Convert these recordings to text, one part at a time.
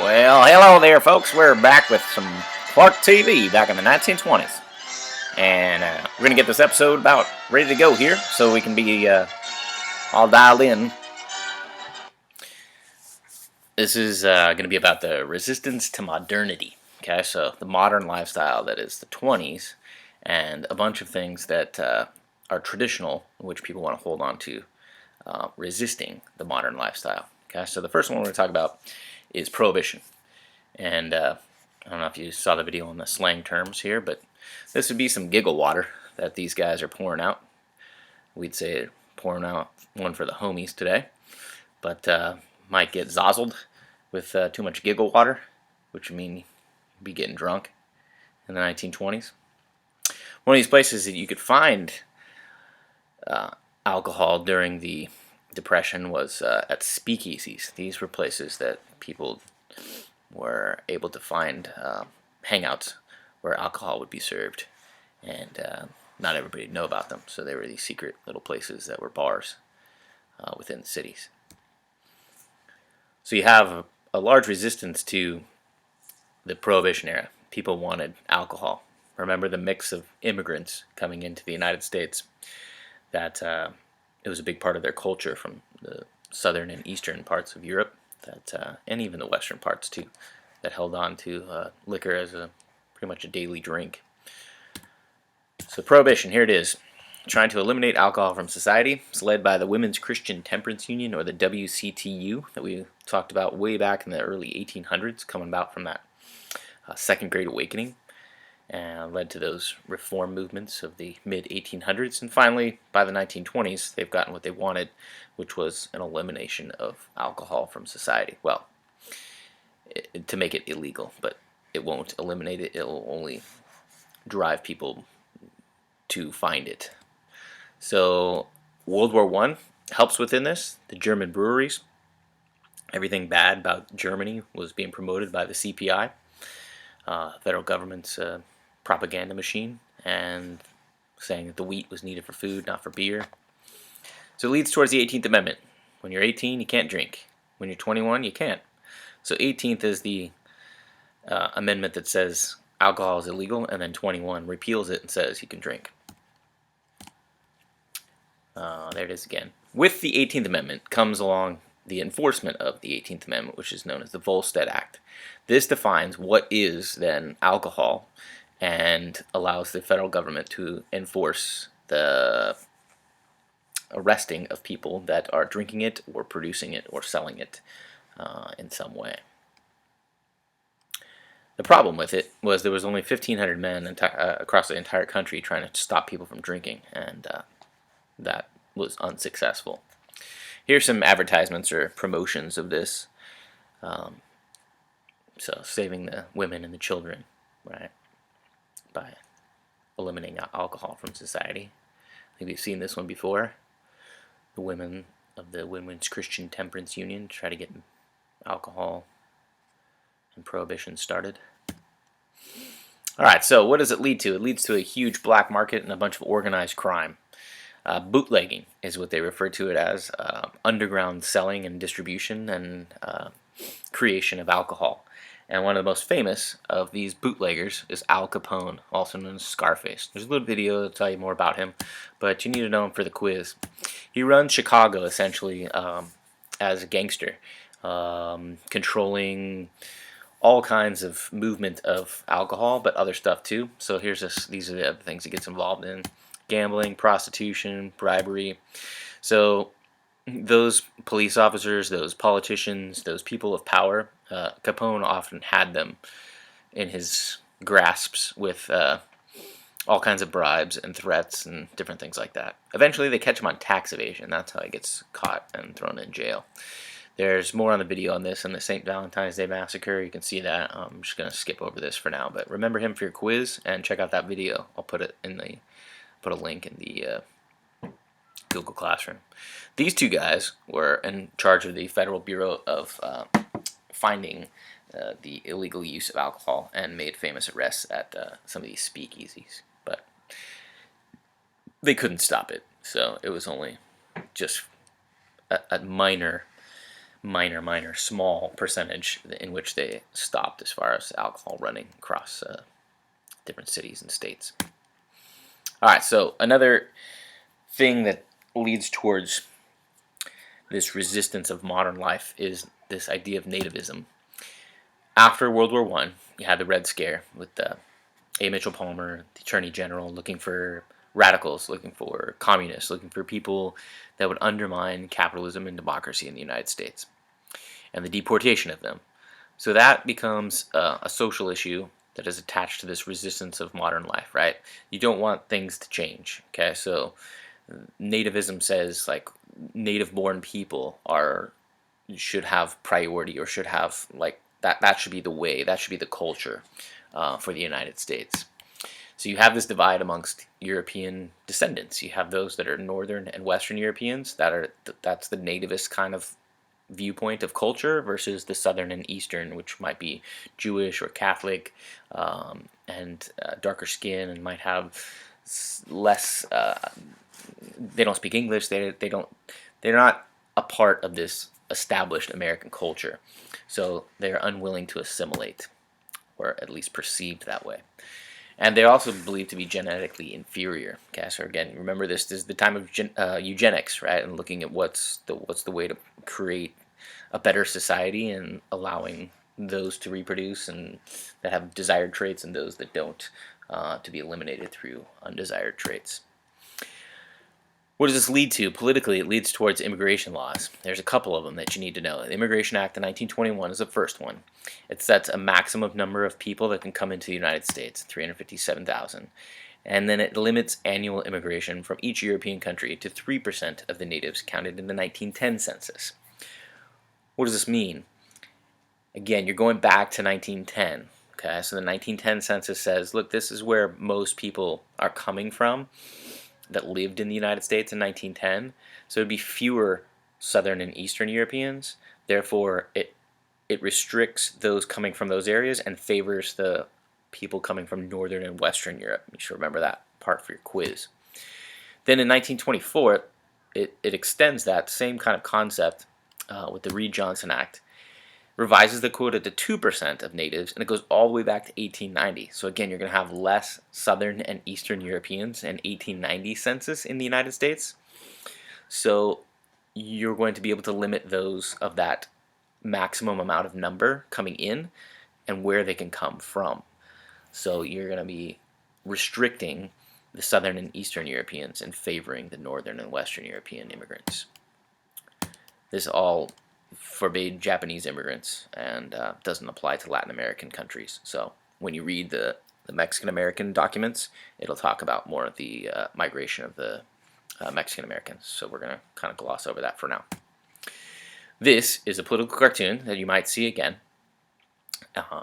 Well, hello there, folks. We're back with some Clark TV back in the 1920s. And we're going to get this episode about ready to go here so we can be all dialed in. This is going to be about the resistance to modernity. Okay, so the modern lifestyle that is the 20s and a bunch of things that are traditional, which people want to hold on to, resisting the modern lifestyle. Okay, so the first one we're going to talk about is prohibition. And I don't know if you saw the video on the slang terms here, but this would be some giggle water that these guys are pouring out. We'd say pouring out one for the homies today, but might get zozzled with too much giggle water, which would mean you'd be getting drunk in the 1920s. One of these places that you could find alcohol during the Depression was at speakeasies. These were places that people were able to find hangouts where alcohol would be served, and not everybody would know about them. So they were these secret little places that were bars within the cities. So you have a large resistance to the Prohibition era. People wanted alcohol. Remember the mix of immigrants coming into the United States, that it was a big part of their culture from the southern and eastern parts of Europe, that and even the western parts too, that held on to liquor as pretty much a daily drink. So Prohibition, here it is. Trying to eliminate alcohol from society. It's led by the Women's Christian Temperance Union, or the WCTU, that we talked about way back in the early 1800s, coming about from that Second Great Awakening, and led to those reform movements of the mid-1800s. And finally, by the 1920s, they've gotten what they wanted, which was an elimination of alcohol from society. Well, to make it illegal, but it won't eliminate it. It will only drive people to find it. So World War I helps within this. The German breweries, everything bad about Germany was being promoted by the CPI, federal government's propaganda machine, and saying that the wheat was needed for food, not for beer. So it leads towards the 18th Amendment. When you're 18, you can't drink. When you're 21, you can't. So 18th is the amendment that says alcohol is illegal, and then 21 repeals it and says you can drink. There it is again. With the 18th Amendment comes along the enforcement of the 18th Amendment, which is known as the Volstead Act. This defines what is then alcohol and allows the federal government to enforce the arresting of people that are drinking it or producing it or selling it in some way. The problem with it was there was only 1,500 men across the entire country trying to stop people from drinking, and that was unsuccessful. Here's some advertisements or promotions of this. So saving the women and the children, right, by eliminating alcohol from society. I think we've seen this one before. The women of the Women's Christian Temperance Union try to get alcohol and prohibition started. Alright, so what does it lead to? It leads to a huge black market and a bunch of organized crime. Bootlegging is what they refer to it as, underground selling and distribution and creation of alcohol. And one of the most famous of these bootleggers is Al Capone, also known as Scarface. There's a little video to tell you more about him, but you need to know him for the quiz. He runs Chicago, essentially, as a gangster, controlling all kinds of movement of alcohol, but other stuff too. So here's this, these are the other things he gets involved in. Gambling, prostitution, bribery. So those police officers, those politicians, those people of power, Capone often had them in his grasps with all kinds of bribes and threats and different things like that. Eventually they catch him on tax evasion. That's how he gets caught and thrown in jail. There's more on the video on this in the St. Valentine's Day Massacre. You can see that. I'm just going to skip over this for now, but remember him for your quiz and check out that video. I'll put it in the put a link in the Google Classroom. These two guys were in charge of the Federal Bureau of finding the illegal use of alcohol and made famous arrests at some of these speakeasies, but they couldn't stop it. So it was only just a minor small percentage in which they stopped as far as alcohol running across different cities and states. All right, so another thing that leads towards this resistance of modern life is this idea of nativism. After World War I, you had the Red Scare with A. Mitchell Palmer, the Attorney General, looking for radicals, looking for communists, looking for people that would undermine capitalism and democracy in the United States, and the deportation of them. So that becomes a social issue that is attached to this resistance of modern life, right? You don't want things to change, okay? So nativism says like native-born people should have priority, or should have like that should be the way, that should be the culture for the United States. So you have this divide amongst European descendants. You have those that are Northern and Western Europeans, that's the nativist kind of viewpoint of culture, versus the Southern and Eastern, which might be Jewish or Catholic, and darker skin, and might have less. They don't speak English. They don't. They're not a part of this established American culture, so they're unwilling to assimilate, or at least perceived that way. And they're also believed to be genetically inferior. Okay, so again, remember this is the time of eugenics, right? And looking at what's the way to create a better society, and allowing those to reproduce and that have desired traits, and those that don't, to be eliminated through undesired traits. What does this lead to? Politically, it leads towards immigration laws. There's a couple of them that you need to know. The Immigration Act of 1921 is the first one. It sets a maximum number of people that can come into the United States, 357,000. And then it limits annual immigration from each European country to 3% of the natives counted in the 1910 census. What does this mean? Again, you're going back to 1910. Okay, so the 1910 census says, look, this is where most people are coming from that lived in the United States in 1910. So it'd be fewer Southern and Eastern Europeans. Therefore, it restricts those coming from those areas and favors the people coming from Northern and Western Europe. You should remember that part for your quiz. Then in 1924, it extends that same kind of concept with the Reed-Johnson Act, revises the quota to 2% of natives, and it goes all the way back to 1890. So again, you're going to have less Southern and Eastern Europeans in 1890 census in the United States. So you're going to be able to limit those of that maximum amount of number coming in and where they can come from. So you're going to be restricting the Southern and Eastern Europeans and favoring the Northern and Western European immigrants. This all forbade Japanese immigrants, and doesn't apply to Latin American countries. So when you read the Mexican American documents, it'll talk about more of the migration of the Mexican Americans. So we're going to kind of gloss over that for now. This is a political cartoon that you might see again,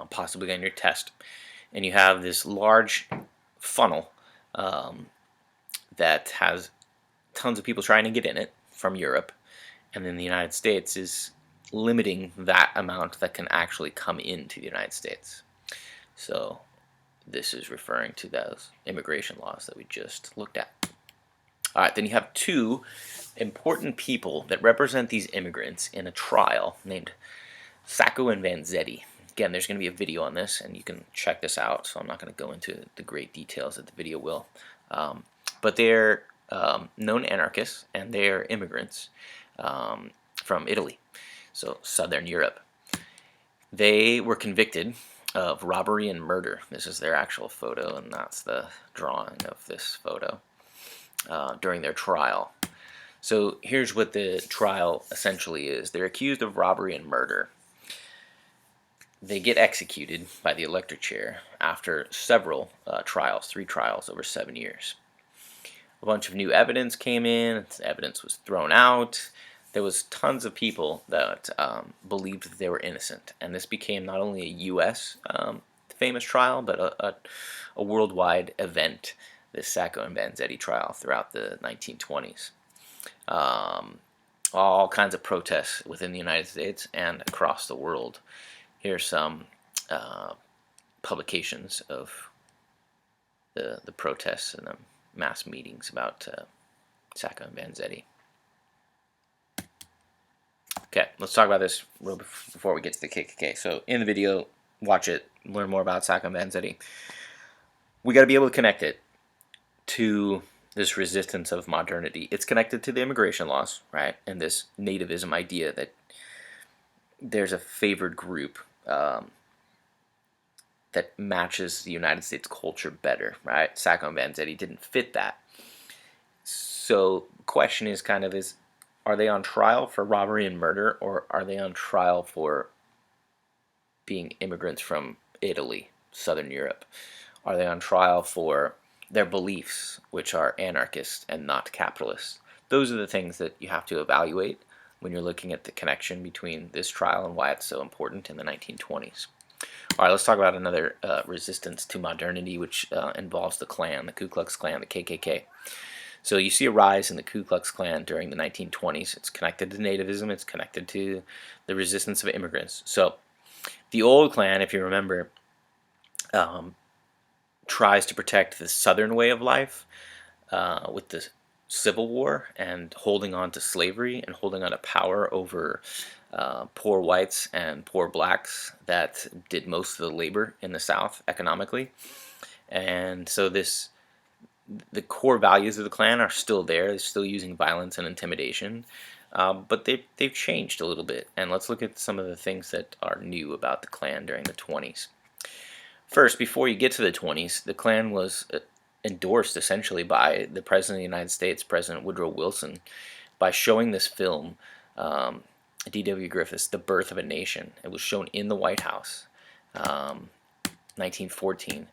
possibly on your test. And you have this large funnel that has tons of people trying to get in it from Europe, and then the United States is limiting that amount that can actually come into the United States. So this is referring to those immigration laws that we just looked at. All right, then you have two important people that represent these immigrants in a trial named Sacco and Vanzetti. Again, there's going to be a video on this, and you can check this out, so I'm not going to go into the great details that the video will. But they're known anarchists, and they're immigrants from Italy, so Southern Europe. They were convicted of robbery and murder. This is their actual photo, and that's the drawing of this photo during their trial. So here's what the trial essentially is. They're accused of robbery and murder. They get executed by the electric chair after several trials, 3 trials over 7 years. A bunch of new evidence came in, evidence was thrown out. There was tons of people that believed that they were innocent, and this became not only a U.S. Famous trial, but a worldwide event, this Sacco and Vanzetti trial throughout the 1920s. All kinds of protests within the United States and across the world. Here's some publications of the protests and the mass meetings about Sacco and Vanzetti. Okay, let's talk about this real before we get to the KKK. So in the video, watch it, learn more about Sacco and Vanzetti. We got to be able to connect it to this resistance of modernity. It's connected to the immigration laws, right? And this nativism idea that there's a favored group that matches the United States culture better, right? Sacco and Vanzetti didn't fit that. So the question is are they on trial for robbery and murder, or are they on trial for being immigrants from Italy, Southern Europe? Are they on trial for their beliefs, which are anarchist and not capitalist? Those are the things that you have to evaluate when you're looking at the connection between this trial and why it's so important in the 1920s. All right, let's talk about another resistance to modernity, which involves the Klan, the Ku Klux Klan, the KKK. So you see a rise in the Ku Klux Klan during the 1920s. It's connected to nativism. It's connected to the resistance of immigrants. So the old Klan, if you remember, tries to protect the Southern way of life with the Civil War and holding on to slavery and holding on to power over poor whites and poor blacks that did most of the labor in the South economically. And so the core values of the Klan are still there. They're still using violence and intimidation, but they've changed a little bit. And let's look at some of the things that are new about the Klan during the 20s. First, before you get to the 20s, the Klan was endorsed essentially by the President of the United States, President Woodrow Wilson, by showing this film, D.W. Griffith's The Birth of a Nation. It was shown in the White House, 1914.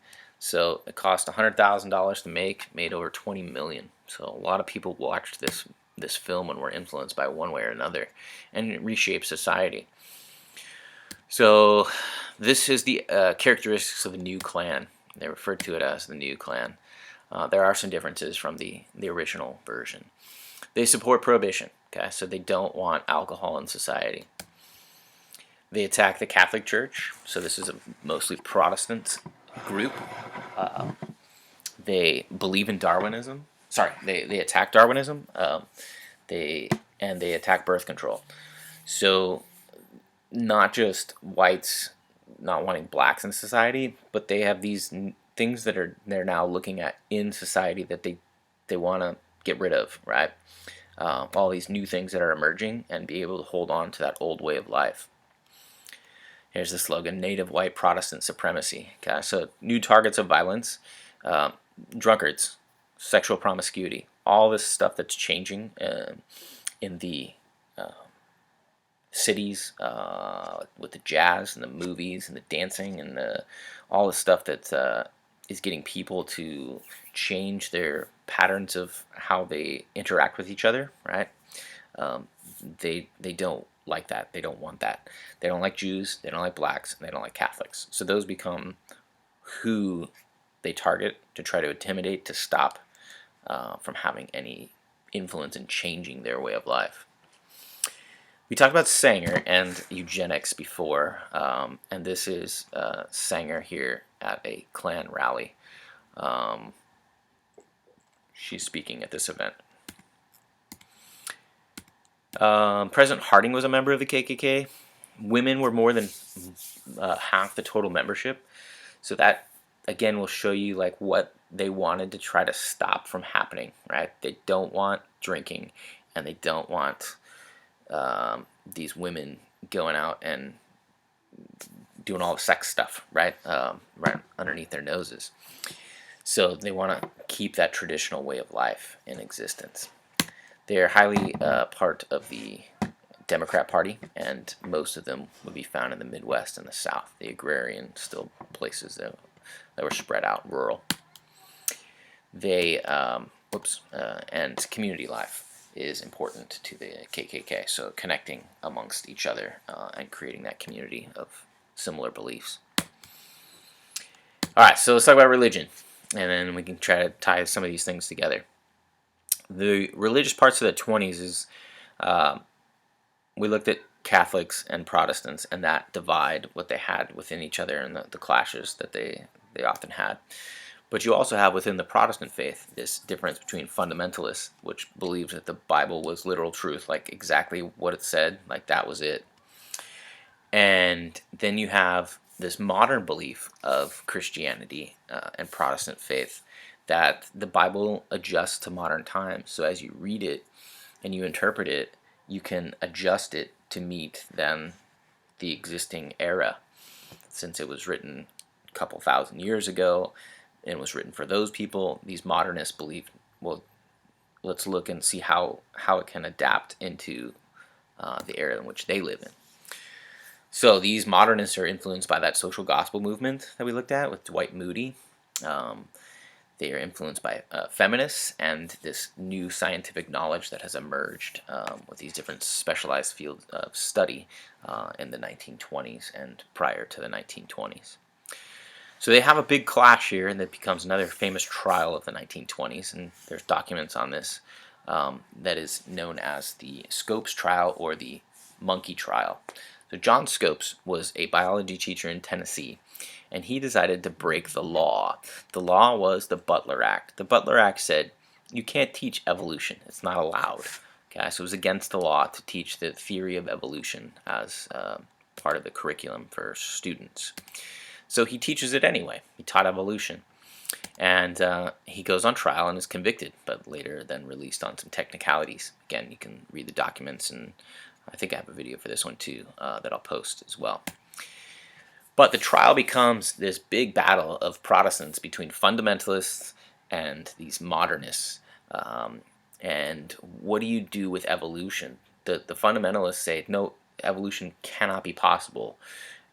So it cost $100,000 to make, made over $20 million. So a lot of people watched this film and were influenced by one way or another, and it reshaped society. So this is the characteristics of the new Klan. They refer to it as the new Klan. There are some differences from the original version. They support prohibition, okay, so they don't want alcohol in society. They attack the Catholic Church, so this is a mostly Protestant group. They believe in Darwinism. Sorry, they attack Darwinism. They attack birth control. So not just whites not wanting blacks in society, but they have these things that they're now looking at in society that they want to get rid of, right? All these new things that are emerging and be able to hold on to that old way of life. Here's the slogan: Native White Protestant Supremacy. Okay, so new targets of violence, drunkards, sexual promiscuity, all this stuff that's changing in the cities with the jazz and the movies and the dancing and all the stuff that is getting people to change their patterns of how they interact with each other, right? They don't like that. They don't want that. They don't like Jews. They don't like blacks. And they don't like Catholics. So those become who they target to try to intimidate, to stop from having any influence in changing their way of life. We talked about Sanger and eugenics before, and this is Sanger here at a Klan rally. She's speaking at this event. President Harding was a member of the KKK. Women were more than half the total membership. So that, again, will show you like what they wanted to try to stop from happening, right? They don't want drinking, and they don't want these women going out and doing all the sex stuff, right? Right underneath their noses. So they want to keep that traditional way of life in existence. They are highly part of the Democrat Party, and most of them would be found in the Midwest and the South, the agrarian still places that were spread out, rural. They, and community life is important to the KKK, so connecting amongst each other and creating that community of similar beliefs. All right, so let's talk about religion, and then we can try to tie some of these things together. The religious parts of the 20s is, we looked at Catholics and Protestants and that divide, what they had within each other and the clashes that they often had. But you also have within the Protestant faith this difference between fundamentalists, which believes that the Bible was literal truth, like exactly what it said, like that was it. And then you have this modern belief of Christianity and Protestant faith that the Bible adjusts to modern times. So as you read it and you interpret it, you can adjust it to meet then the existing era. Since it was written a couple thousand years ago and was written for those people, these modernists believe, well, let's look and see how it can adapt into the era in which they live in. So these modernists are influenced by that social gospel movement that we looked at with Dwight Moody. Um, they are influenced by feminists and this new scientific knowledge that has emerged with these different specialized fields of study in the 1920s and prior to the 1920s. So they have a big clash here, and that becomes another famous trial of the 1920s, and there's documents on this that is known as the Scopes trial or the monkey trial. So John Scopes was a biology teacher in Tennessee, and he decided to break the law. The law was the Butler Act. The Butler Act said you can't teach evolution. It's not allowed. Okay, so it was against the law to teach the theory of evolution as part of the curriculum for students. So he teaches it anyway. He taught evolution. And he goes on trial and is convicted, but later then released on some technicalities. Again, you can read the documents, and I think I have a video for this one too that I'll post as well. But the trial becomes this big battle of Protestants between fundamentalists and these modernists. And what do you do with evolution? The fundamentalists say, no, evolution cannot be possible.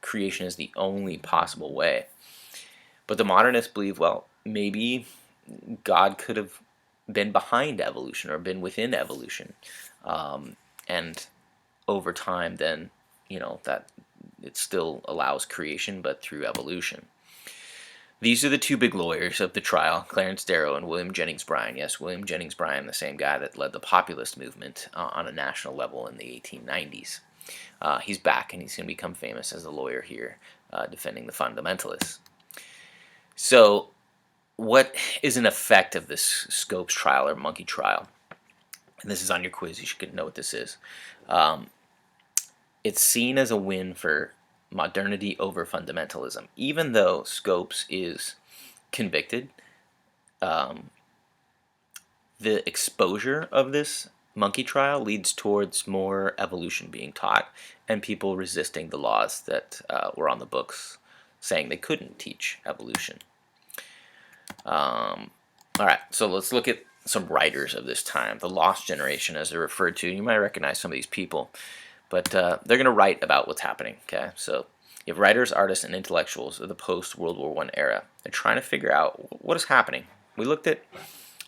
Creation is the only possible way. But the modernists believe, well, maybe God could have been behind evolution or been within evolution. And over time, then, that it still allows creation, but through evolution. These are the two big lawyers of the trial, Clarence Darrow and William Jennings Bryan. Yes, William Jennings Bryan, the same guy that led the populist movement on a national level in the 1890s. He's back, and he's going to become famous as a lawyer here, defending the fundamentalists. So, what is an effect of this Scopes trial or monkey trial? And this is on your quiz. You should know what this is. It's seen as a win for modernity over fundamentalism. Even though Scopes is convicted, the exposure of this monkey trial leads towards more evolution being taught and people resisting the laws that were on the books saying they couldn't teach evolution. All right, so let's look at some writers of this time, the lost generation as they're referred to. You might recognize some of these people, but they're going to write about what's happening. Okay, so you have writers, artists, and intellectuals of the post-World War I era. They're trying to figure out what is happening. We looked at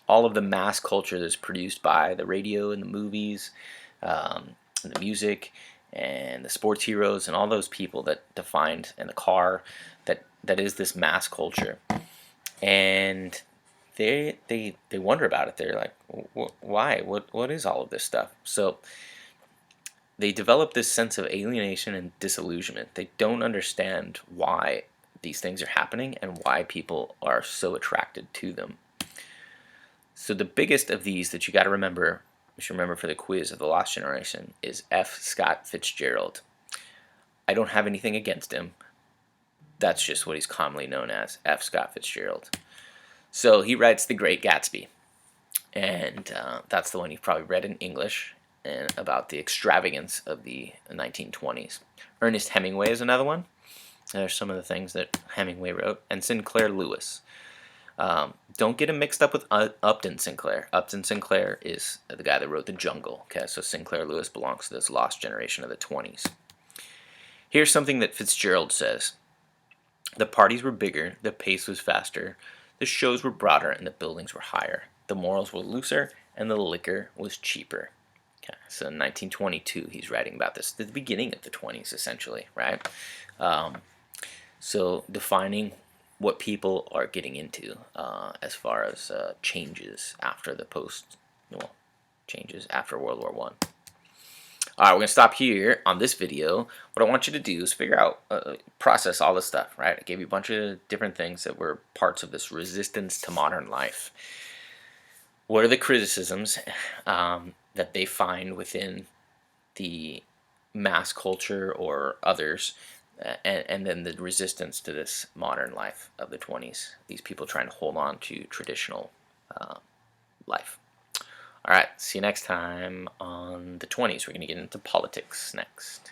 all of the mass culture that's produced by the radio and the movies, and the music, and the sports heroes, and all those people that defined, and the car that is this mass culture. And they wonder about it. They're like, why? What is all of this stuff? So they develop this sense of alienation and disillusionment. They don't understand why these things are happening and why people are so attracted to them. So the biggest of these that you got to remember, you should remember for the quiz of the Lost Generation, is F. Scott Fitzgerald. I don't have anything against him. That's just what he's commonly known as, F. Scott Fitzgerald. So he writes The Great Gatsby, and that's the one you've probably read in English, and about the extravagance of the 1920s. Ernest Hemingway is another one. There's some of the things that Hemingway wrote, and Sinclair Lewis. Don't get him mixed up with Upton Sinclair. Upton Sinclair is the guy that wrote The Jungle. Okay, so Sinclair Lewis belongs to this lost generation of the 20s. Here's something that Fitzgerald says. The parties were bigger, the pace was faster, the shows were broader, and the buildings were higher. The morals were looser, and the liquor was cheaper. Okay, so in 1922, he's writing about this, the beginning of the 20s, essentially, right? So defining what people are getting into as far as changes after changes after World War I. Alright, we're going to stop here on this video. What I want you to do is figure out, process all this stuff, right? I gave you a bunch of different things that were parts of this resistance to modern life. What are the criticisms that they find within the mass culture or others, and then the resistance to this modern life of the 20s? These people trying to hold on to traditional life. All right, see you next time on the 20s. We're going to get into politics next.